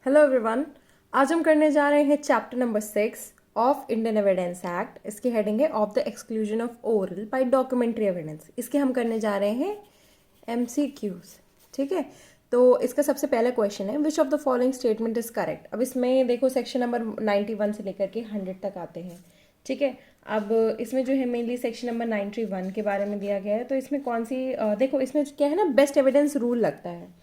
Hello everyone. आज हम करने जा रहे हैं chapter number 6 of Indian evidence act. इसकी हेडिंग है of the exclusion of oral by documentary evidence. इसके हम करने जा रहे हैं एमसीक्यूज। ठीक है, तो इसका सबसे पहला क्वेश्चन है विच of the following statement is correct. अब इसमें देखो सेक्शन नंबर 91 से लेकर के 100 तक आते हैं। ठीक है, अब इसमें जो है मेनली सेक्शन नंबर 91 के बारे में दिया गया है। तो इसमें कौन सी देखो इसमें क्या है ना, बेस्ट एविडेंस रूल लगता है।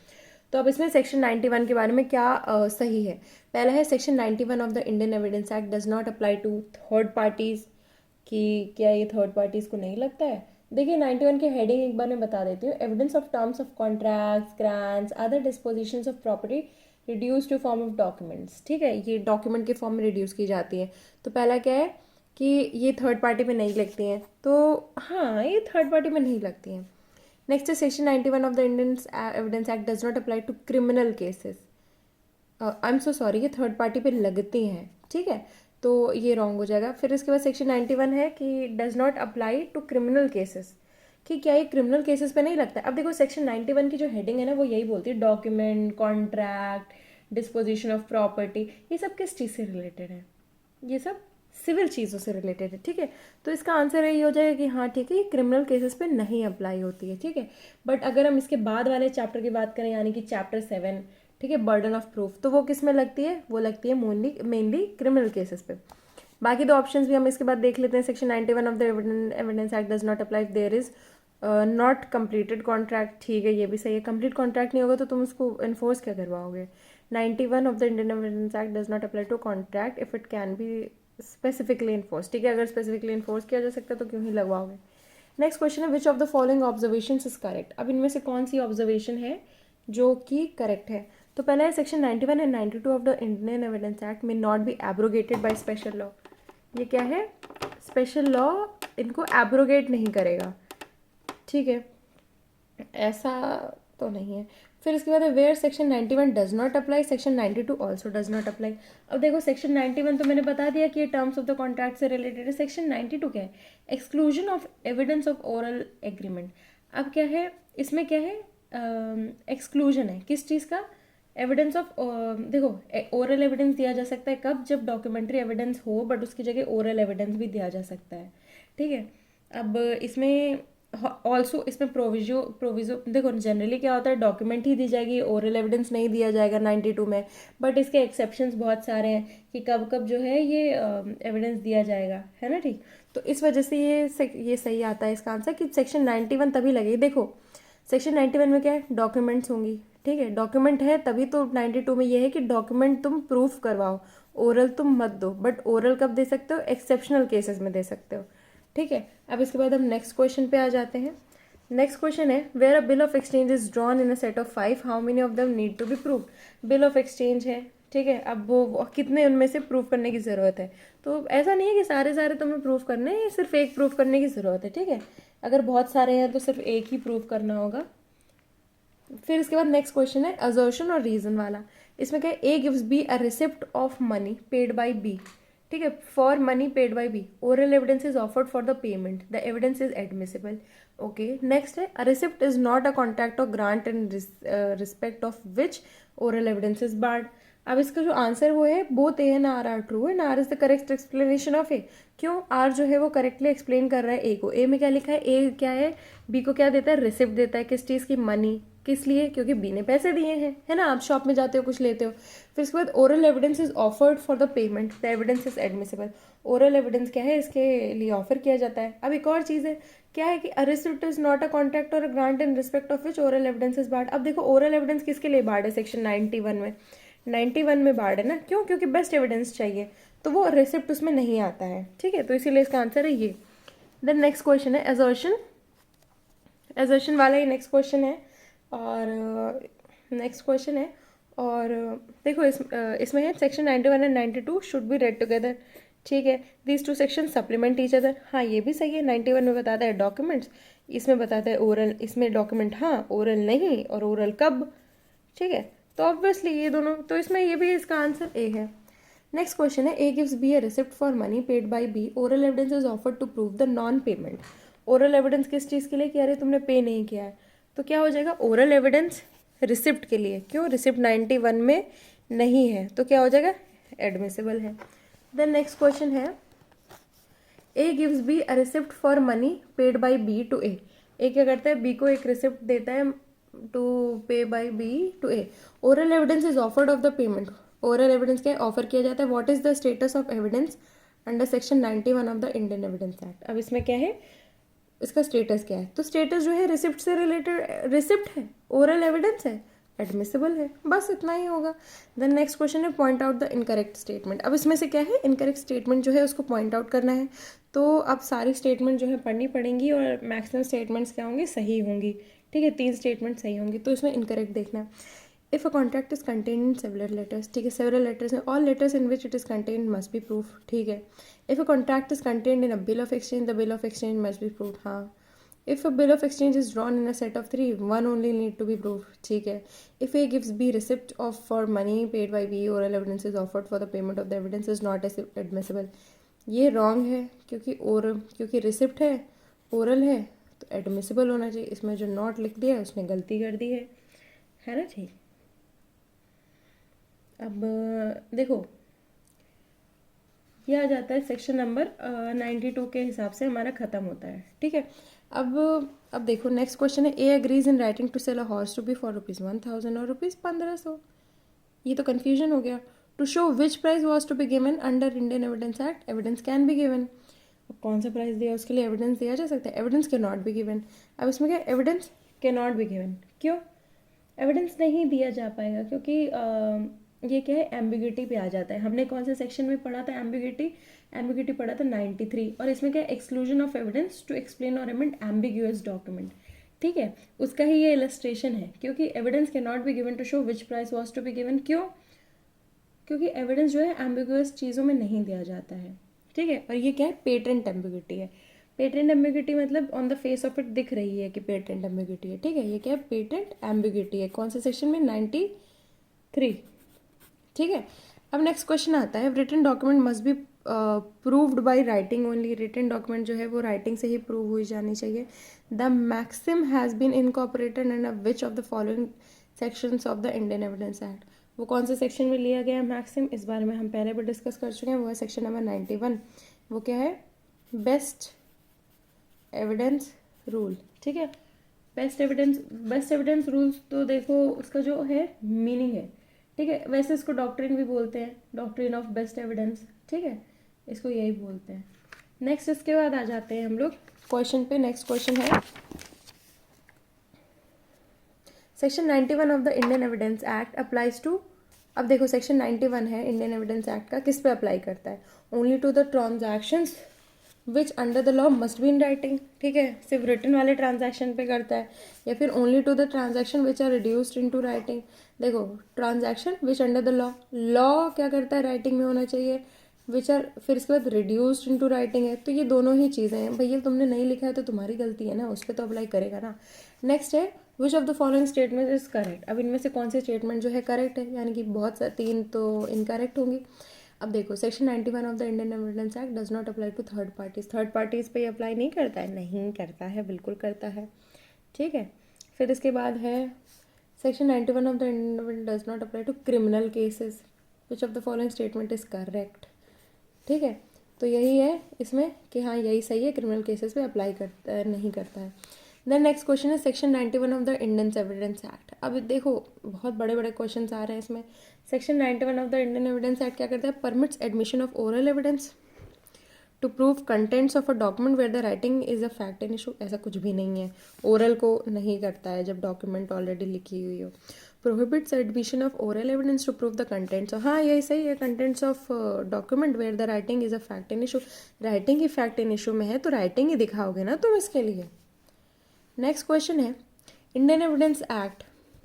तो अब इसमें सेक्शन 91 के बारे में क्या सही है। पहला है section 91 of the Indian evidence act does not apply to third parties. कि क्या ये थर्ड पार्टीज को नहीं लगता है। देखिए 91 के हेडिंग एक बार मैं बता देती हूँ। Evidence of terms of contracts, grants, other dispositions of property reduce to form of documents. ठीक है, ये डॉक्यूमेंट के फॉर्म में रिड्यूस की जाती है। तो पहला क्या है कि ये थर्ड पार्टी में नहीं लगती हैं। तो हाँ, ये थर्ड पार्टी में नहीं लगती हैं। नेक्स्ट है section 91 of the Indian evidence act does not apply to criminal cases. I am so sorry, ये थर्ड पार्टी पे लगती हैं। ठीक है, तो ये रॉन्ग हो जाएगा। फिर इसके बाद सेक्शन 91 है कि does not apply to criminal cases. कि क्या ये क्रिमिनल केसेस पे नहीं लगता है। अब देखो सेक्शन 91 की जो हेडिंग है ना, वो यही बोलती है document, contract, disposition of property, ये सब किस चीज़ से रिलेटेड है। ये सब सिविल चीज़ों से रिलेटेड है। ठीक है, तो इसका आंसर यही हो जाएगा कि हाँ ठीक है, ये क्रिमिनल केसेस पे नहीं अप्लाई होती है। ठीक है, बट अगर हम इसके बाद वाले चैप्टर की बात करें यानी कि चैप्टर 7, ठीक है, बर्डन ऑफ प्रूफ, तो वो किस में लगती है, वो लगती है मेनली क्रिमिनल केसेस पे। बाकी दो ऑप्शंस भी हम इसके बाद देख लेते हैं। Section 91 of the evidence act does not apply there is not completed contract. ठीक है, ये भी सही है। कंप्लीट कॉन्ट्रैक्ट नहीं होगा तो तुम उसको इन्फोर्स क्या करवाओगे। 91 of the Indian evidence act does not apply to contract if it can be specifically enforce. ठीक है, अगर स्पेसिफिकली इन्फोर्स किया जा सकता है तो क्यों ही लगवाओगे। नेक्स्ट क्वेश्चन है विच of the following observation is correct. अब इनमें से कौन सी ऑब्जर्वेशन है जो कि करेक्ट है। तो पहला है section 91 and 92 of the Indian evidence act में not be abrogated by special law. ये क्या है, स्पेशल लॉ इनको एब्रोगेट नहीं करेगा। ठीक है, ऐसा तो नहीं है। फिर इसके बाद where section 91 does not apply, section 92 also does not apply. अब देखो सेक्शन 91 तो मैंने बता दिया कि ये टर्म्स ऑफ द कॉन्ट्रैक्ट से रिलेटेड है। सेक्शन 92 क्या है, exclusion of evidence of oral agreement. अब क्या है, इसमें क्या है, एक्सक्लूजन है किस चीज़ का, एविडेंस ऑफ, देखो ओरल एविडेंस दिया जा सकता है कब, जब डॉक्यूमेंट्री एविडेंस हो बट उसकी जगह ओरल एविडेंस भी दिया जा सकता है। ठीक है, अब इसमें ऑल्सो इसमें प्रोविजो देखो जनरली क्या होता है, डॉक्यूमेंट ही दी जाएगी, ओरल एविडेंस नहीं दिया जाएगा 92 में। बट इसके एक्सेप्शंस बहुत सारे हैं कि कब कब जो है ये एविडेंस दिया जाएगा, है ना। ठीक, तो इस वजह से ये सही आता है इसका आंसर कि सेक्शन 91 तभी लगेगी। देखो सेक्शन 91 में क्या है, डॉक्यूमेंट्स होंगी। ठीक है, डॉक्यूमेंट है तभी तो 92 में ये है कि डॉक्यूमेंट तुम प्रूफ करवाओ, ओरल तुम मत दो। बट ओरल कब दे सकते हो, एक्सेप्शनल केसेस में दे सकते हो। ठीक है, अब इसके बाद हम नेक्स्ट क्वेश्चन पे आ जाते हैं। नेक्स्ट क्वेश्चन है where a bill of exchange is drawn in a set of 5 how many of them need to be prove. Bill of exchange है, ठीक है, अब वो कितने उनमें से प्रूव करने की ज़रूरत है। तो ऐसा नहीं है कि सारे सारे तुम्हें प्रूव करने हैं, सिर्फ एक प्रूव करने की ज़रूरत है। ठीक है, अगर बहुत सारे हैं तो सिर्फ एक ही प्रूव करना होगा। फिर इसके बाद नेक्स्ट क्वेश्चन है असर्शन और रीजन वाला। इसमें क्या है, A gives B a receipt of money paid by B. ठीक है, for money paid by B oral evidence is offered for the payment, the evidence is admissible. Okay, next है a receipt is not a contract or grant in respect of which oral evidence is barred. अब इसका जो answer वो है both A and are R true and R is the correct explanation of A. क्यों, R जो है वो correctly explain कर रहा है ए को। ए में क्या लिखा है, ए क्या है, बी को क्या देता है, रिसिप्ट देता है किस चीज़ की, मनी। किस लिए, क्योंकि बी ने पैसे दिए हैं, है ना। आप शॉप में जाते हो कुछ लेते हो। फिर उसके बाद oral evidence is offered for the payment, the evidence is admissible. Oral evidence क्या है, इसके लिए ऑफर किया जाता है। अब एक और चीज़ है क्या है कि a receipt is not a contract or a grant in respect of which oral evidence is barred. अब देखो ओरल एविडेंस किसके लिए बार्ड है, सेक्शन 91 में। 91 में बार्ड है ना, क्यों, क्योंकि बेस्ट एविडेंस चाहिए, तो वो रिसिप्ट उसमें नहीं आता है। ठीक है, तो इसीलिए इसका आंसर है ये। देन नेक्स्ट क्वेश्चन है एजर्शन, एजर्शन वाला ही नेक्स्ट क्वेश्चन है। और नेक्स्ट क्वेश्चन है और देखो इसमें है section 91 and 92 should be red together. ठीक है, these two section supplement each other. हाँ, ये भी सही है। 91 में बताता है डॉक्यूमेंट्स, इसमें बताता है ओरल। इसमें डॉक्यूमेंट हाँ, ओरल नहीं, और ओरल कब। ठीक है, तो ऑब्वियसली ये दोनों, तो इसमें ये भी इसका आंसर ए है। नेक्स्ट क्वेश्चन है A gives B a receipt for money paid by B, oral evidence is offered to prove the non payment. Oral evidence किस चीज़ के लिए, कि अरे तुमने पे नहीं किया है, तो क्या हो जाएगा, ओरल एविडेंस रिसिप्ट के लिए। क्यों, रिसिप्ट 91 में नहीं है तो क्या हो जाएगा, एडमिसिबल है। देन नेक्स्ट क्वेश्चन है, A gives B a receipt for money paid by B to A. A क्या करता है, बी को एक रिसिप्ट देता है to pay by B to A. Oral evidence is offered of the payment. Oral evidence क्या offer किया जाता है, what is the status of evidence under section 91 of the Indian evidence act. अब इसमें क्या है, इसका स्टेटस क्या है, तो स्टेटस जो है रिसिप्ट से रिलेटेड रिसिप्ट है, ओरल एविडेंस है, एडमिसिबल है, बस इतना ही होगा। देन नेक्स्ट क्वेश्चन है, point out the incorrect statement. अब इसमें से क्या है, इनकरेक्ट स्टेटमेंट जो है उसको पॉइंट आउट करना है। तो अब सारी स्टेटमेंट जो है पढ़नी पड़ेंगी और मैक्सिमम स्टेटमेंट्स क्या होंगी, सही होंगी। ठीक है, 3 स्टेटमेंट सही होंगी, तो इसमें इनकरेक्ट देखना है। If a contract is contain in several letters, ठीक है, सेवरल लेटर्स में all letters in which it is contain must be proof, ठीक है। If a contract is contain in a bill of exchange, the bill of exchange must be proof, हाँ। If a bill of exchange is drawn in a set of 3, one only need to be proved, ठीक है। If A gives B receipt of for money paid by B, oral evidence is offered for the payment of the evidence is not admissible। ये wrong है क्योंकि receipt है, oral है, तो admissible होना चाहिए। इसमें जो नॉट लिख दिया है उसने गलती कर दी है ना, ठीक। अब देखो, ये आ जाता है सेक्शन नंबर 92 के हिसाब से हमारा ख़त्म होता है, ठीक है। अब देखो नेक्स्ट क्वेश्चन है, A agrees in writing to sell a horse to B for ₹1000 or ₹1500। ये तो कन्फ्यूजन हो गया। To show which price was to be given under Indian evidence act, evidence can be given. अब कौन सा price दिया उसके लिए एविडेंस दिया जा सकता है, evidence can not be given. अब इसमें क्या, evidence can not be given, क्यों एविडेंस नहीं दिया जा पाएगा, क्योंकि ये क्या है, एम्बिग्यूटी पे आ जाता है। हमने कौन से सेक्शन में पढ़ा था एम्बिग्यूटी पढ़ा था 93, और इसमें क्या, exclusion of evidence to explain और अमेंड एम्बिग्यूअस डॉक्यूमेंट, ठीक है, उसका ही ये इलस्ट्रेशन है। क्योंकि evidence can not be given to show which price was to be given, क्यों, क्योंकि एविडेंस जो है एम्बिग्यूअस चीज़ों में नहीं दिया जाता है, ठीक है। और ये क्या है, पेटेंट एम्बिग्यूटी है। पेटेंट एम्बिग्यूटी मतलब on the face of it दिख रही है कि पेटेंट एम्बिग्यूटी है, ठीक है। ये क्या है, पेटेंट एम्बिग्यूटी है, कौन से सेक्शन में, 93, ठीक है। अब नेक्स्ट क्वेश्चन आता है, written document must be proved by writing only. Written document जो है वो राइटिंग से ही प्रूव हुई जानी चाहिए। The maxim has been incorporated in which of the following sections of the Indian evidence act. वो कौन से सेक्शन में लिया गया है मैक्सिम, इस बारे में हम पहले भी डिस्कस कर चुके हैं, वो है सेक्शन नंबर 91। वो क्या है, बेस्ट एविडेंस रूल, ठीक है। बेस्ट एविडेंस रूल्स, तो देखो उसका जो है मीनिंग है, ठीक है। वैसे इसको डॉक्ट्रिन भी बोलते हैं, डॉक्ट्रिन ऑफ बेस्ट एविडेंस, ठीक है, इसको यही बोलते हैं। नेक्स्ट इसके बाद आ जाते हैं हम लोग क्वेश्चन पे। नेक्स्ट क्वेश्चन है, section 91 of the Indian evidence act applies to. अब देखो सेक्शन 91 है इंडियन एविडेंस एक्ट का, किस पे अप्लाई करता है, only to the transactions which under the law must be in writing, ठीक है, सिर्फ रिटन वाले ट्रांजैक्शन पे करता है, या फिर only to the transaction which are reduced into writing. देखो transaction which under the law, law क्या करता है, राइटिंग में होना चाहिए, विच आर फिर इसके बाद रिड्यूस्ड इन टू राइटिंग है, तो ये दोनों ही चीज़ें हैं। भैया तुमने नहीं लिखा है तो तुम्हारी गलती है ना, उस पर तो अप्लाई करेगा ना। नेक्स्ट है, विच of the following statement is correct. अब इनमें से कौन सी स्टेटमेंट जो है करेक्ट है, यानी कि बहुत 3 तो इनकरेक्ट होंगी। अब देखो section 91 of the Indian evidence act does not apply to third parties. Third parties पे अप्लाई नहीं करता है, नहीं करता है, बिल्कुल करता है, ठीक है। फिर इसके बाद है section 91 of the Indian does not apply to criminal cases, which of the following statement is correct, ठीक है। तो यही है इसमें कि हाँ यही सही है, क्रिमिनल केसेस पे अप्लाई करता नहीं करता है। देन नेक्स्ट क्वेश्चन है section 91 of the Indian evidence act. अब देखो बहुत बड़े बड़े क्वेश्चन आ रहे हैं इसमें। Section 91 of the Indian evidence act क्या करता है, permits admission of oral evidence to prove contents of a document where the writing is a fact and issue. ऐसा कुछ भी नहीं है, ओरल को नहीं करता है जब डॉक्यूमेंट ऑलरेडी लिखी हुई हो। Prohibits admission of oral evidence to prove the contents, हाँ यही सही है, contents of document where the writing is a fact and issue. Writing ही फैक्ट एंड इशू में है तो राइटिंग ही दिखाओगे ना तुम इसके लिए। नेक्स्ट क्वेश्चन है इंडियन एविडेंस एक्ट,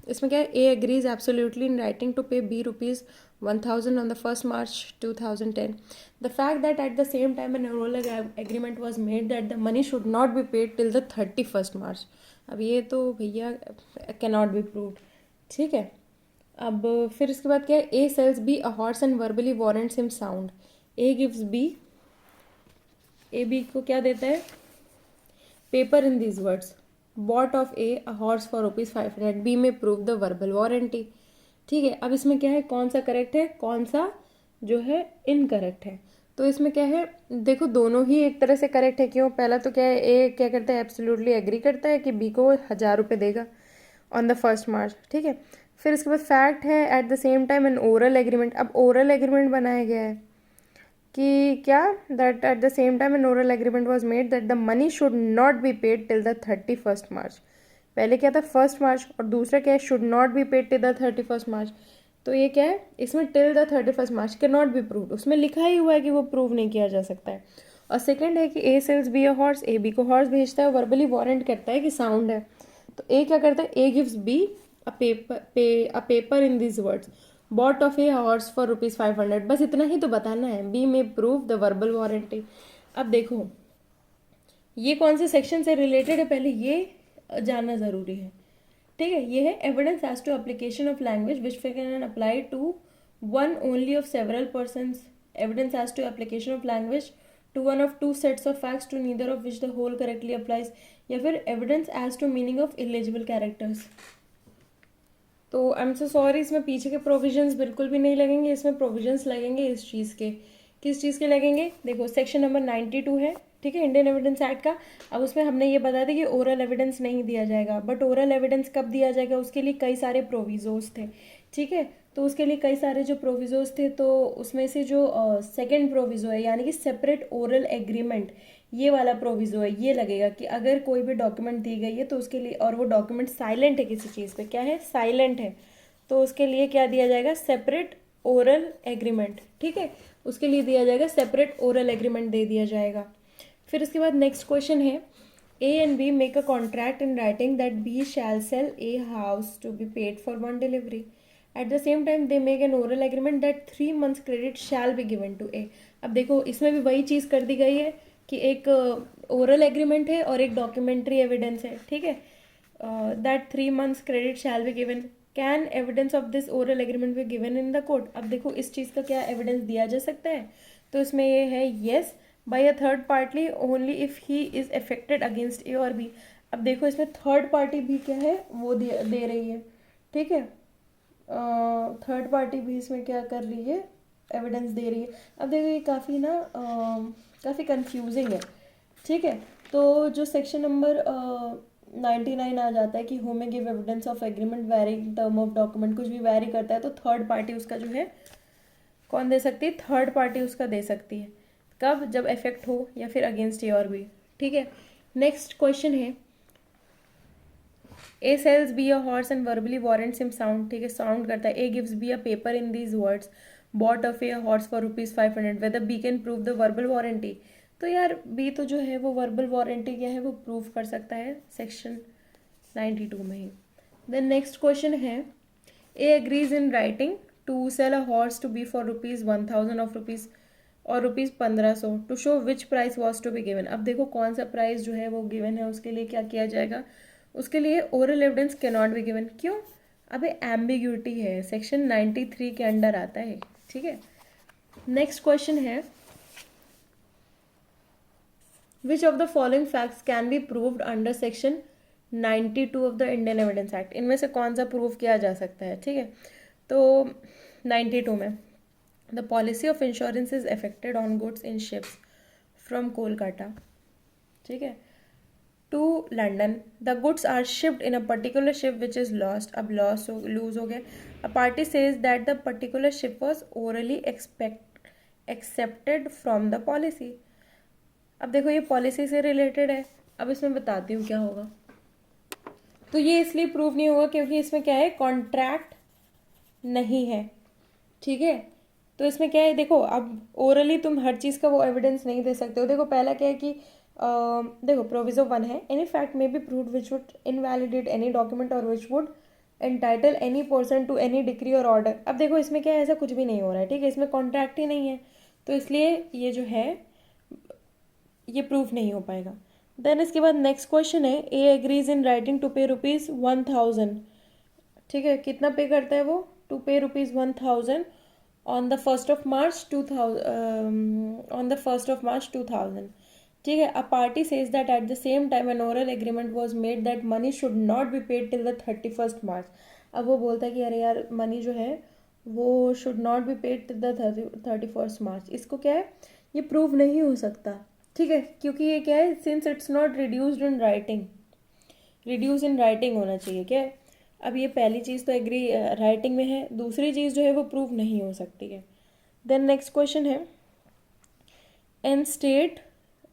इसमें क्या है, A agrees absolutely in writing to pay B ₹1000 on the 1st March 2010। The fact that at the same time an oral agreement was made that the money should not be paid till the 31st March। अब ये तो भैया can not be proved, ठीक है। अब फिर इसके बाद क्या है, A sells B a horse and verbally warrants him sound. A gives B, A B को क्या देता है, paper in these words, bought of A a horse for ₹500, B may prove the verbal warranty, ठीक है, अब इसमें क्या है, कौन सा करेक्ट है, कौन सा जो है इनकरेक्ट है। तो इसमें क्या है, देखो दोनों ही एक तरह से करेक्ट है। क्यों, पहला तो क्या है, ए क्या करता है, एब्सोल्युटली एग्री करता है कि बी को 1000 रुपये देगा ऑन द 1 मार्च। ठीक है, फिर इसके बाद फैक्ट है eight the same time an oral agreement. अब ओरल एग्रीमेंट बनाया गया है कि क्या, that at the same time an oral agreement was made that the money should not be paid till the 31 मार्च। पहले क्या था, 1 मार्च, और दूसरा क्या है, should not be paid till the 31 मार्च। तो ये क्या है, इसमें till the 31 March can not be proved, उसमें लिखा ही हुआ है कि वो प्रूव नहीं किया जा सकता है। और सेकंड है कि A sells B a horse, A B को हॉर्स भेजता है, वर्बली वारंट करता है कि साउंड है। तो ए क्या करता है, A gives B a paper in this words, bought of A horse for ₹500। बस इतना ही तो बताना है, B may prove the verbal warranty. अब देखो ये कौन से सेक्शन से रिलेटेड है, पहले ये जानना ज़रूरी है। ठीक है, ये है evidence as to application of language which can apply to one only of several persons, evidence as to application of language to one of two sets of facts to neither of which the whole correctly applies, या फिर evidence as to meaning of illegible characters. तो I am so sorry, इसमें पीछे के provisions बिल्कुल भी नहीं लगेंगे, इसमें प्रोविजंस लगेंगे इस चीज़ के। किस चीज़ के लगेंगे, देखो सेक्शन नंबर 92 है, ठीक है, इंडियन एविडेंस एक्ट का। अब उसमें हमने ये बता दिया कि ओरल एविडेंस नहीं दिया जाएगा, बट ओरल एविडेंस कब दिया जाएगा, उसके लिए कई सारे प्रोविजोज थे। ठीक है, तो उसके लिए कई सारे जो प्रोविजोज थे, तो उसमें से जो सेकेंड प्रोविजो है यानी कि सेपरेट ओरल एग्रीमेंट, ये वाला प्रोविजो है, ये लगेगा कि अगर कोई भी डॉक्यूमेंट दी गई है तो उसके लिए, और वो डॉक्यूमेंट साइलेंट है किसी चीज़ पे, क्या है, साइलेंट है, तो उसके लिए क्या दिया जाएगा, सेपरेट ओरल एग्रीमेंट। ठीक है, उसके लिए दिया जाएगा सेपरेट ओरल एग्रीमेंट, दे दिया जाएगा। फिर उसके बाद नेक्स्ट क्वेश्चन है, A and B make a contract in writing that B shall sell a house to be paid for 1 delivery. At the same time they make an oral agreement that 3 months credit shall be given to A. अब देखो इसमें भी वही चीज़ कर दी गई है कि एक ओरल एग्रीमेंट है और एक डॉक्यूमेंट्री एविडेंस है। ठीक है, that 3 months credit shall be given, can evidence of this oral agreement be given in the court. अब देखो इस चीज़ का क्या एविडेंस दिया जा सकता है, तो इसमें ये है yes by a third party only if he is affected against A और बी। अब देखो इसमें थर्ड पार्टी भी क्या है, वो दे रही है। ठीक है, थर्ड पार्टी भी इसमें क्या कर रही है, एविडेंस दे रही है। अब देखो ये काफ़ी ना काफ़ी कंफ्यूजिंग है। ठीक है, तो जो सेक्शन नंबर 99 आ जाता है कि who may give evidence of agreement varying term of document, कुछ भी वेरी करता है तो थर्ड पार्टी उसका जो है कौन दे सकती है, थर्ड पार्टी उसका दे सकती है। कब, जब इफेक्ट हो या फिर अगेंस्ट ए और बी। ठीक है, नेक्स्ट क्वेश्चन है, A sells B a horse and verbally warrants him sound. ठीक है, साउंड करता है, A gives B a paper in these words, bought of A horse for ₹500, whether B can prove the verbal warranty. तो यार B तो जो है वो वर्बल वारंटी क्या है, वो प्रूव कर सकता है सेक्शन 92 में ही। देन नेक्स्ट क्वेश्चन है, A agrees in writing to sell a horse to B for ₹1000 of rupees or ₹1500 to show which price was to be given. अब देखो कौन सा प्राइस जो है वो गिवन है, उसके लिए क्या किया जाएगा, उसके लिए oral evidence can not be given. क्यों, अबे एम्बिग्यूटी है, सेक्शन 93 के अंडर आता है। ठीक है, नेक्स्ट क्वेश्चन है, विच of the following facts can be proved under section 92 of the Indian evidence act. इनमें से कौन सा प्रूव किया जा सकता है। ठीक है, तो 92 में the policy of insurance is affected on goods in ships from Kolkata, ठीक है, to London. The goods are shipped in a particular ship which is lost. अब लॉस लूज हो गया। A party says that the particular ship was orally excepted from the policy. अब देखो ये policy से related है, अब इसमें बताती हूँ क्या होगा। तो ये इसलिए प्रूव नहीं होगा क्योंकि इसमें क्या है, कॉन्ट्रैक्ट नहीं है। ठीक है, तो इसमें क्या है, देखो अब ओरली तुम हर चीज़ का वो एविडेंस नहीं दे सकते हो। देखो पहला क्या है कि देखो प्रोविजो 1 है, any fact may be proved which would invalidate any document or which would entitle any person to any decree or order. अब देखो इसमें क्या है, ऐसा कुछ भी नहीं हो रहा है। ठीक है, इसमें कॉन्ट्रैक्ट ही नहीं है, तो इसलिए ये जो है ये प्रूफ नहीं हो पाएगा। देन इसके बाद नेक्स्ट क्वेश्चन है, A agrees in writing to पे ₹1000। ठीक है, कितना पे करता है वो, टू पे ₹1000 on the 1st of March 2000। ठीक है, अ party says that at the same time an oral agreement was made that money should not be paid till the 31st March। अब वो बोलता है कि अरे यार मनी जो है वो should not be paid the 31 मार्च। इसको क्या है, ये प्रूव नहीं हो सकता, ठीक है, क्योंकि ये क्या है, since it's not reduced in writing, reduce in writing होना चाहिए क्या है। अब ये पहली चीज़ तो एग्री राइटिंग में है, दूसरी चीज़ जो है वो प्रूव नहीं हो सकती है। देन नेक्स्ट क्वेश्चन है, एन स्टेट,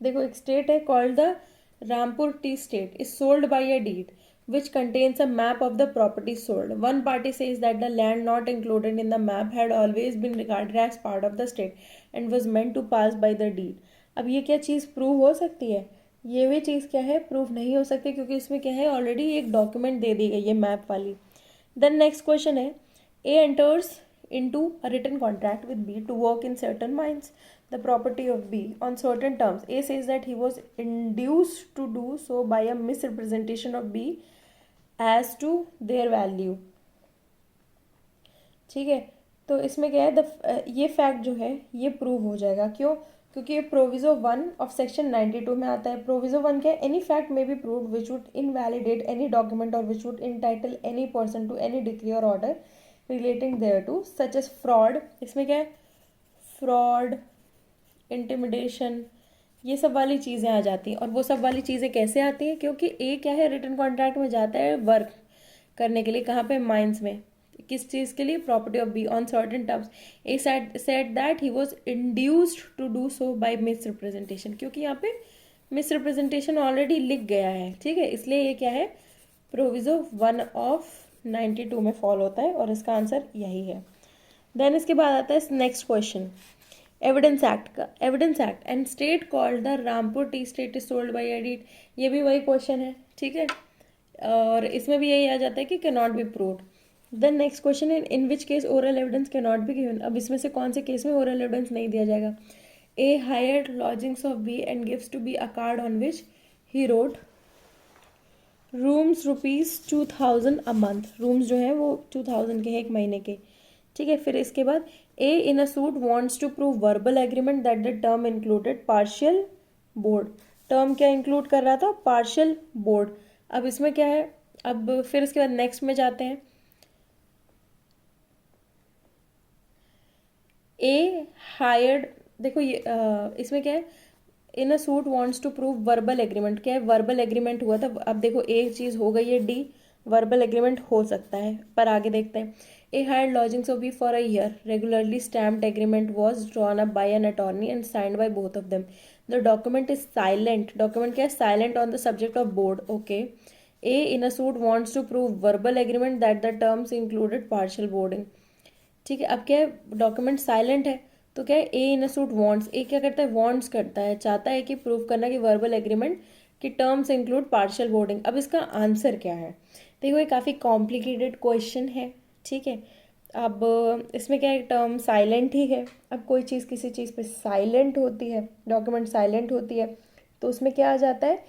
देखो एक स्टेट है called the Rampur tea estate is sold by a deed which contains a map of the property sold. One party says that the land not included in the map had always been regarded as part of the state and was meant to pass by the deed. अब ये क्या चीज़ prove हो सकती है, ये भी चीज़ क्या है, प्रूव नहीं हो सकती, क्योंकि इसमें क्या है, ऑलरेडी एक डॉक्यूमेंट दे दी गई है मैप वाली। देन नेक्स्ट क्वेश्चन है, ए enters into a written contract with B to work in certain mines, the property of B, on certain terms. A says that he was induced to do so by a misrepresentation of B as to their value, ठीक है। तो इसमें क्या है, ये fact जो है ये प्रूव हो जाएगा, क्यों, क्योंकि ये प्रोविजो 1 ऑफ सेक्शन 92 में आता है। प्रोविजो 1 क्या है, any fact may be prove which would invalidate any document or which would entitle any person to any decree or order relating thereto such as fraud. इसमें क्या है, fraud, intimidation, ये सब वाली चीज़ें आ जाती हैं। और वो सब वाली चीज़ें कैसे आती हैं, क्योंकि ए क्या है, रिटन कॉन्ट्रैक्ट में जाता है वर्क करने के लिए, कहाँ पे, माइंस में, किस चीज़ के लिए, property of B on certain terms. A said that he was induced to do so by misrepresentation, क्योंकि यहाँ पे मिस रिप्रेजेंटेशन ऑलरेडी लिख गया है, ठीक है, इसलिए ये क्या है, प्रोविजो 1 ऑफ 92 में फॉल होता है, और इसका आंसर यही है। देन इसके बाद आता है नेक्स्ट क्वेश्चन, एविडेंस एक्ट का। Evidence act, and state called the Rampur tea estate is sold bye edit, ये भी वही क्वेश्चन है, ठीक है, और इसमें भी यही आ जाता है कि can not be proved. Then next question है, in which case oral evidence can not be given. अब इसमें से कौन से केस में ओरल एविडेंस नहीं दिया जाएगा। A hired lodgings of B and gives to B a card on which he wrote rooms ₹2000 a month. Rooms जो है वो 2000 के हैं, एक महीने के, ठीक है। फिर इसके बाद A in a suit wants to prove verbal agreement that the term included partial board. Term क्या इंक्लूड कर रहा था, पार्शियल बोर्ड। अब इसमें क्या है, अब फिर इसके बाद नेक्स्ट में जाते हैं, ए हायर्ड, देखो ये इसमें क्या है, in a suit wants to prove verbal agreement, क्या है, वर्बल एग्रीमेंट हुआ था। अब देखो एक चीज़ हो गई है डी, वर्बल एग्रीमेंट हो सकता है, पर आगे देखते हैं। A hired lodgings of B for a year, regularly stamped agreement was drawn up by an attorney and signed by both of them. The document is silent, document क्या है, silent on the subject of board, okay. A in a suit wants to prove verbal agreement that the terms included partial boarding, ठीक है। अब क्या है, document silent है, तो क्या है, ए इन अ सूट वांट्स, ए क्या करता है, वांट्स करता है, चाहता है कि प्रूव करना कि वर्बल एग्रीमेंट की टर्म्स इंक्लूड पार्शियल बोर्डिंग। अब इसका आंसर क्या है, देखो ये काफ़ी कॉम्प्लिकेटेड क्वेश्चन है, ठीक है। अब इसमें क्या है, टर्म साइलेंट ही है। अब कोई चीज़ किसी चीज़ पे साइलेंट होती है, डॉक्यूमेंट साइलेंट होती है, तो उसमें क्या आ जाता है,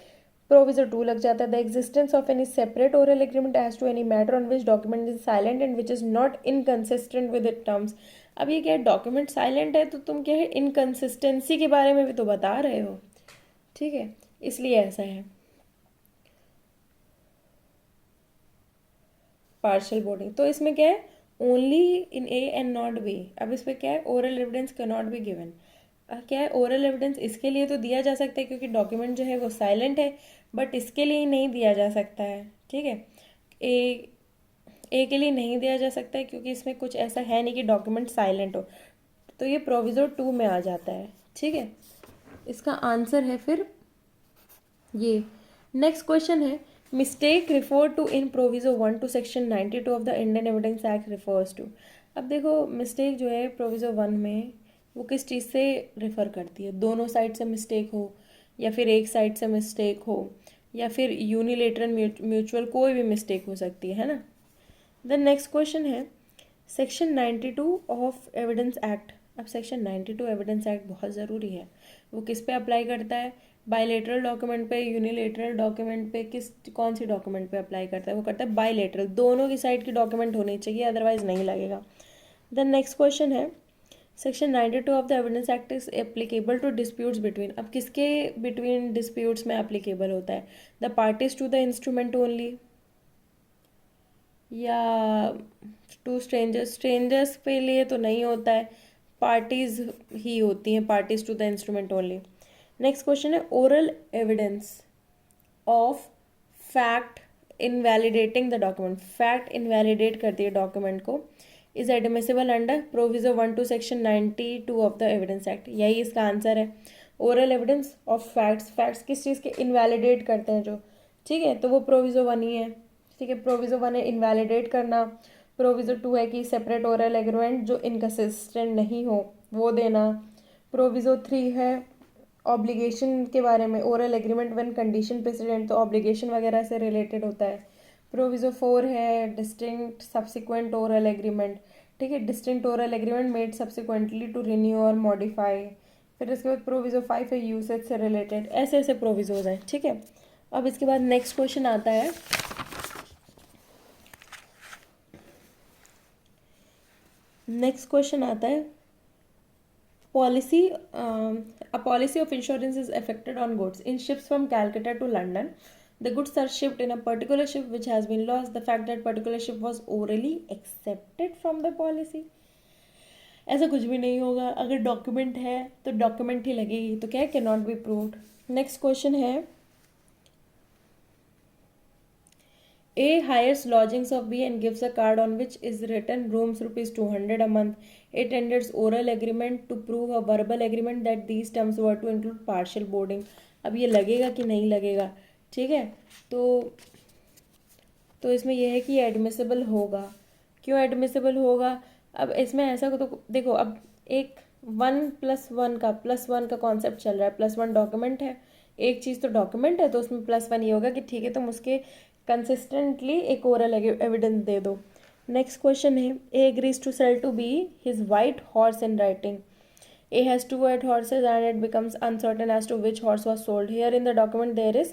प्रोविजो 2 लग जाता है। The existence of any separate oral agreement as to any matter on which document is silent and which is not inconsistent with it terms. अब ये क्या है, डॉक्यूमेंट साइलेंट है, तो तुम क्या है, इनकंसिस्टेंसी के बारे में भी तो बता रहे हो, ठीक है, इसलिए ऐसा है, पार्शियल बोर्डिंग। तो इसमें क्या है, only in A and not be. अब इसमें क्या है, oral evidence can not be given. क्या है, ओरल एविडेंस इसके लिए तो दिया जा सकता है क्योंकि डॉक्यूमेंट जो है वो साइलेंट है, बट इसके लिए नहीं दिया जा सकता है, ठीक है। ए ए के लिए नहीं दिया जा सकता है क्योंकि इसमें कुछ ऐसा है नहीं कि डॉक्यूमेंट साइलेंट हो, तो ये प्रोविजो 2 में आ जाता है, ठीक है। इसका आंसर है फिर ये। नेक्स्ट क्वेश्चन है, mistake refer to in proviso 1 to section 92 of the Indian evidence Act refers to. अब देखो मिस्टेक जो है प्रोविजो 1 में वो किस चीज़ से रेफर करती है, दोनों साइड से मिस्टेक हो, या फिर एक साइड से मिस्टेक हो, या फिर यूनिलेटरल म्यूचुअल, कोई भी मिस्टेक हो सकती है ना। देन नेक्स्ट क्वेश्चन है, सेक्शन 92 ऑफ एविडेंस एक्ट। अब सेक्शन 92 एविडेंस एक्ट बहुत ज़रूरी है, वो किस पे अप्लाई करता है, बायलेटरल डॉक्यूमेंट पे, यूनिलेटरल डॉक्यूमेंट पे, किस कौन सी डॉक्यूमेंट पे अप्लाई करता है, वो करता है बायलेटरल, दोनों की साइड की डॉक्यूमेंट होनी चाहिए, अदरवाइज नहीं लगेगा। देन नेक्स्ट क्वेश्चन है, section 92 of the evidence Act is applicable to disputes between. अब किसके बिटवीन डिस्प्यूट्स में एप्लीकेबल होता है, the parties to the instrument only, या टू स्ट्रेंजर्स, स्ट्रेंजर्स के लिए तो नहीं होता है, पार्टीज ही होती हैं, parties to the instrument only. Next question है oral evidence of fact invalidating the document, fact invalidate करती है डॉक्यूमेंट को, is admissible under proviso 1 section 92 of the evidence act. यही इसका आंसर है। Oral evidence of facts, facts किस चीज़ के इनवैलिडेट करते हैं जो, ठीक है, तो वो प्रोविजो 1 ही है। ठीक है, प्रोविजो 1 है इनवैलिडेट करना, प्रोविजो 2 है कि सेपरेट ओरल एग्रीमेंट जो इनकंसिस्टेंट नहीं हो वो देना, प्रोविजो 3 है ऑब्लिगेशन के बारे में, oral agreement when condition president, तो ऑब्लिगेशन वगैरह से रिलेटेड होता है। प्रोविजो 4 है डिस्टिंक्ट सब्सिक्वेंट ओरल एग्रीमेंट, ठीक है, distinct oral agreement made subsequently to renew और मॉडिफाई। फिर इसके बाद प्रोविजो 5 है यूसेज से रिलेटेड, ऐसे ऐसे प्रोविजोज हैं। ठीक है, अब इसके बाद नेक्स्ट क्वेश्चन आता है, नेक्स्ट क्वेश्चन आता है policy a policy of insurance is affected on goods in ships from Calcutta to London. The goods are shipped in a particular ship which has been lost. The fact that particular ship was orally accepted from the policy, ऐसा कुछ भी नहीं होगा, अगर document है तो document ही लगेगी, तो क्या है, can not be proved. Next question है A hires lodgings of B and gives a card on which is written rooms rupees 200 a month. It enters oral agreement to prove a verbal agreement that these terms were to include partial boarding. अब ये लगेगा कि नहीं लगेगा, ठीक है, तो इसमें यह है कि ये एडमिसिबल होगा। क्यों एडमिसिबल होगा, अब इसमें ऐसा तो देखो, अब एक 1+1 का कॉन्सेप्ट चल रहा है, +1 डॉक्यूमेंट है, एक चीज़ तो डॉक्यूमेंट है तो उसमें +1 ये होगा कि ठीक है तुम उसके कंसिस्टेंटली एक ओरल एविडेंस दे दो। नेक्स्ट क्वेश्चन है A agrees to sell to B his white horse in writing. A has 2 white horses and it becomes uncertain as to which horse was sold. Here in the document there is,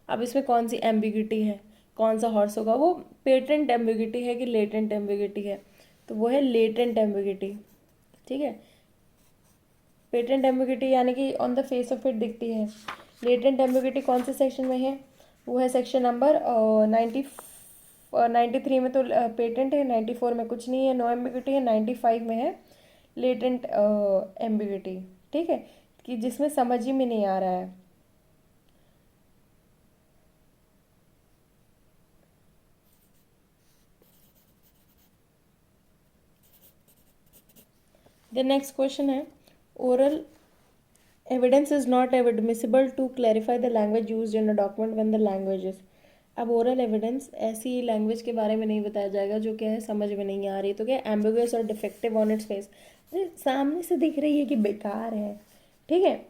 अब इसमें कौन सी ambiguity है, कौन सा horse होगा, वो patent ambiguity है कि लेटेंट एम्बिगिटी है, तो वो है लेटेंट एम्बिगिटी। ठीक है, पेटेंट एम्बिगिटी यानी कि on the face of it दिखती है। लेटेंट एम्बिगिटी कौन से सेक्शन में है, वो है सेक्शन नंबर 93 में तो पेटेंट है, 94 में कुछ नहीं है, नो एम्बिगिटी है, 95 में है लेटेंट एम्बिगिटी। ठीक है, कि जिसमें समझ ही में नहीं आ रहा है। द नेक्स्ट क्वेश्चन है oral evidence is not admissible to clarify the language used in a document when the language is. अब ओरल एविडेंस ऐसी लैंग्वेज के बारे में नहीं बताया जाएगा जो क्या है समझ में नहीं आ रही, तो क्या एम्बिगुअस और डिफेक्टिव ऑन इट्स फेस, सामने से दिख रही है कि बेकार है, ठीक है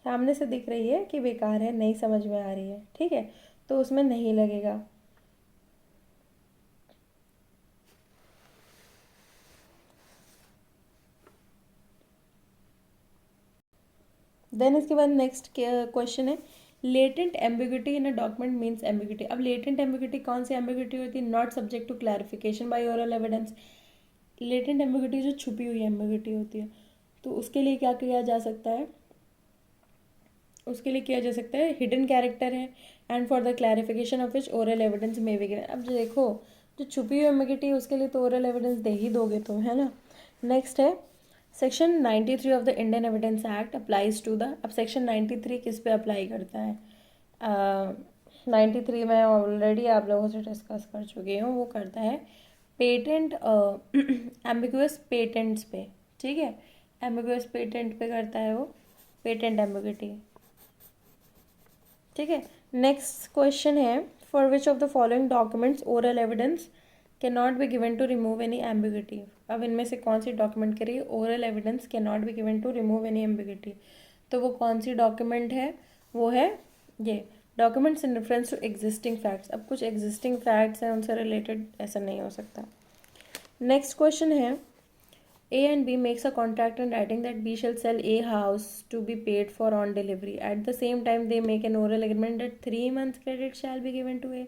सामने से दिख रही है कि बेकार है, नहीं समझ में आ रही है, ठीक है, तो उसमें नहीं लगेगा। देन इसके बाद नेक्स्ट क्वेश्चन है latent ambiguity in a document means ambiguity. अब लेटेंट एम्बिग्यूटी कौन सी एम्बिग्यूटी होती है, not subject to clarification by oral evidence. Latent ambiguity जो छुपी हुई एम्बिग्यूटी होती है, तो उसके लिए क्या किया जा सकता है, उसके लिए किया जा सकता है हिडन कैरेक्टर है and for the clarification of which oral evidence में भी गिवन। अब जो देखो जो छुपी हुई एम्बिग्यूटी उसके लिए तो ओरल एविडेंस दे ही दोगे तुम, है ना। नेक्स्ट है section 93 of the Indian evidence act applies to the. अब सेक्शन 93 किस पे अप्लाई करता है, 93 में ऑलरेडी आप लोगों से डिस्कस कर चुकी हूँ, वो करता है पेटेंट एम्बिगुअस पेटेंट्स पे, ठीक है, एम्बिगुअस पेटेंट पे करता है वो पेटेंट एम्बिग्यूटी, ठीक है। नेक्स्ट क्वेश्चन है for which of the following documents oral evidence can not be given to remove any ambiguity. अब इनमें से कौन सी डॉक्यूमेंट के लिए oral evidence can not be given to remove any ambiguity, तो वो कौन सी डॉक्यूमेंट है, वो है ये documents in reference to existing facts. अब कुछ एग्जिस्टिंग फैक्ट्स हैं उनसे रिलेटेड ऐसा नहीं हो सकता। नेक्स्ट क्वेश्चन है A and B makes a contract in writing that B shall sell A house to be paid for on delivery. At the same time, they make an oral agreement that 3 months credit shall be given to A.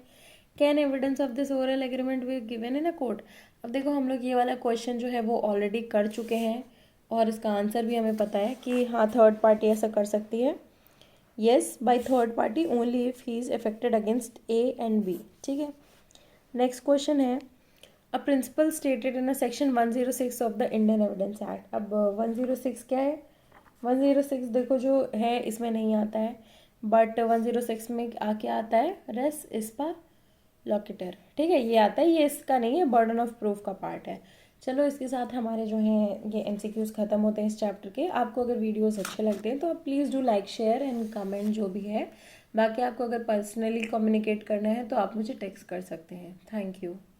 Can evidence of this oral agreement be given in a court? अब देखो हम लोग ये वाला question जो है वो already कर चुके हैं और इसका आंसर भी हमें पता है कि हाँ थर्ड पार्टी ऐसा कर सकती है। Yes by third party only if he is affected against A and B. ठीक है, नेक्स्ट क्वेश्चन है a principle stated in a section 106 of the Indian evidence act. अब 106 क्या है? 106 देखो जो है इसमें नहीं आता है, बट 106 में आके आता है रेस इस्पा लॉकेटर। ठीक है, ये आता है, ये इसका नहीं है, बर्डन ऑफ प्रूफ का पार्ट है। चलो इसके साथ हमारे जो हैं ये एमसीक्यूज ख़त्म होते हैं इस चैप्टर के। आपको अगर वीडियोस अच्छे लगते हैं तो आप please do like share and comment जो भी है। बाकी आपको अगर पर्सनली कम्युनिकेट करना है तो आप मुझे टेक्स्ट कर सकते हैं। Thank you.